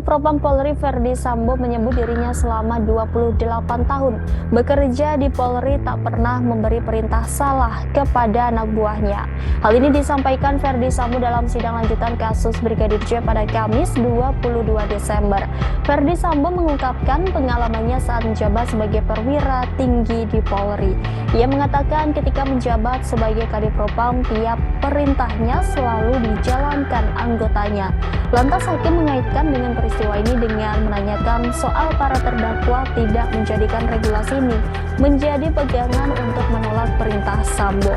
Kadipropam Polri Verdi Sambo menyebut dirinya selama 28 tahun bekerja di Polri tak pernah memberi perintah salah kepada anak buahnya. Hal ini disampaikan Verdi Sambo dalam sidang lanjutan kasus Brigadir J pada Kamis 22 Desember. Verdi Sambo mengungkapkan pengalamannya saat menjabat sebagai perwira tinggi di Polri. Ia mengatakan ketika menjabat sebagai Kadipropam, tiap perintahnya selalu dijalankan anggotanya. Lantas hakim mengaitkan dengan peristiwa ini dengan menanyakan soal para terdakwa tidak menjadikan regulasi ini menjadi pegangan untuk menolak perintah Sambo.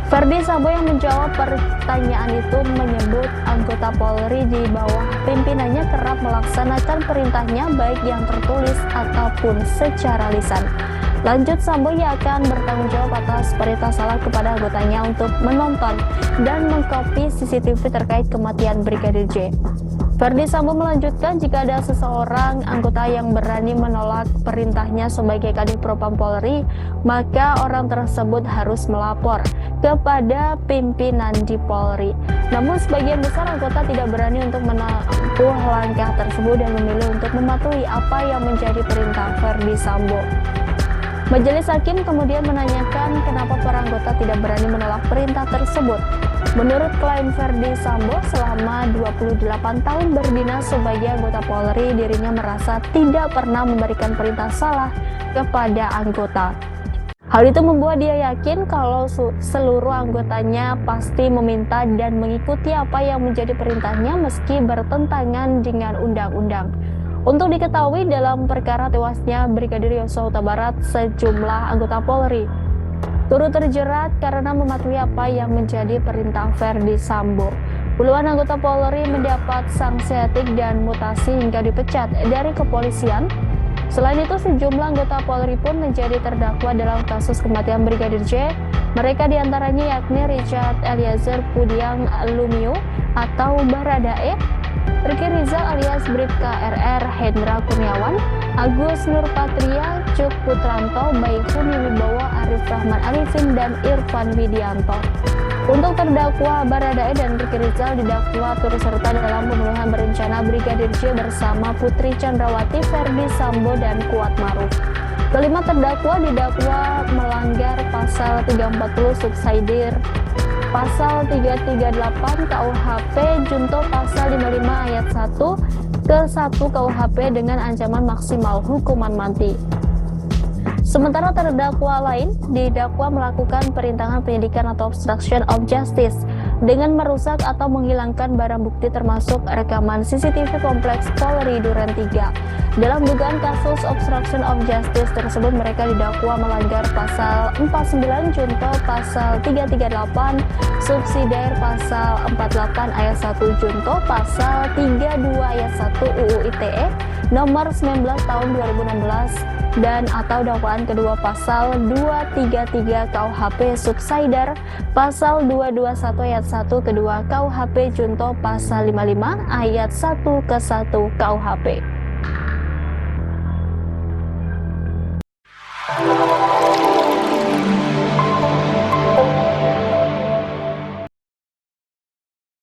Verdi Sambo yang menjawab pertanyaan itu menyebut anggota Polri di bawah pimpinannya kerap melaksanakan perintahnya baik yang tertulis ataupun secara lisan. Lanjut, Sambo ia akan bertanggung jawab atas perintah salah kepada anggotanya untuk menonton dan mengkopi CCTV terkait kematian Brigadir J. Verdi Sambo melanjutkan jika ada seseorang anggota yang berani menolak perintahnya sebagai Kadipropam Polri, maka orang tersebut harus melapor kepada pimpinan di Polri. Namun sebagian besar anggota tidak berani untuk menempuh langkah tersebut dan memilih untuk mematuhi apa yang menjadi perintah Verdi Sambo. Majelis hakim kemudian menanyakan kenapa para anggota tidak berani menolak perintah tersebut. Menurut klaim Verdi Sambo, selama 28 tahun berdinas sebagai anggota Polri, dirinya merasa tidak pernah memberikan perintah salah kepada anggota. Hal itu membuat dia yakin kalau seluruh anggotanya pasti meminta dan mengikuti apa yang menjadi perintahnya meski bertentangan dengan undang-undang. Untuk diketahui, dalam perkara tewasnya Brigadir Yosua Huta Barat, sejumlah anggota Polri turut terjerat karena mematuhi apa yang menjadi perintah Verdi Sambo. Puluhan anggota Polri mendapat sanksi etik dan mutasi hingga dipecat dari kepolisian. Selain itu, sejumlah anggota Polri pun menjadi terdakwa dalam kasus kematian Brigadir J. Mereka diantaranya yakni Richard Eliezer Pudiang Lumiu atau Baradae, Ricky Rizal alias Bribka RR Hendra Kurniawan, Agus Nurpatria, Cuk Putranto, Baikuni Wibowo, Arif Rahman Arifin, dan Irfan Widianto. Untuk terdakwa Baradae dan Ricky Rizal didakwa turut serta dalam pembunuhan berencana Brigadir J bersama Putri Chandrawati, Verdi Sambo, dan Kuat Maruf. Kelima terdakwa didakwa melanggar pasal 340 subsidiar, pasal 338 KUHP junto pasal 55 ayat 1 ke 1 KUHP dengan ancaman maksimal hukuman mati. Sementara terdakwa lain didakwa melakukan perintangan penyidikan atau obstruction of justice dengan merusak atau menghilangkan barang bukti termasuk rekaman CCTV kompleks Polri Duren 3. Dalam dugaan kasus obstruction of justice tersebut, mereka didakwa melanggar pasal 49 junto pasal 338 subsidiar pasal 48 ayat 1 junto pasal 32 ayat 1 UU ITE nomor 19 tahun 2016 dan atau dakwaan kedua pasal 233 KUHP subsidiar pasal 221 ayat 1 kedua KUHP junto pasal 55 ayat 1 ke 1 KUHP.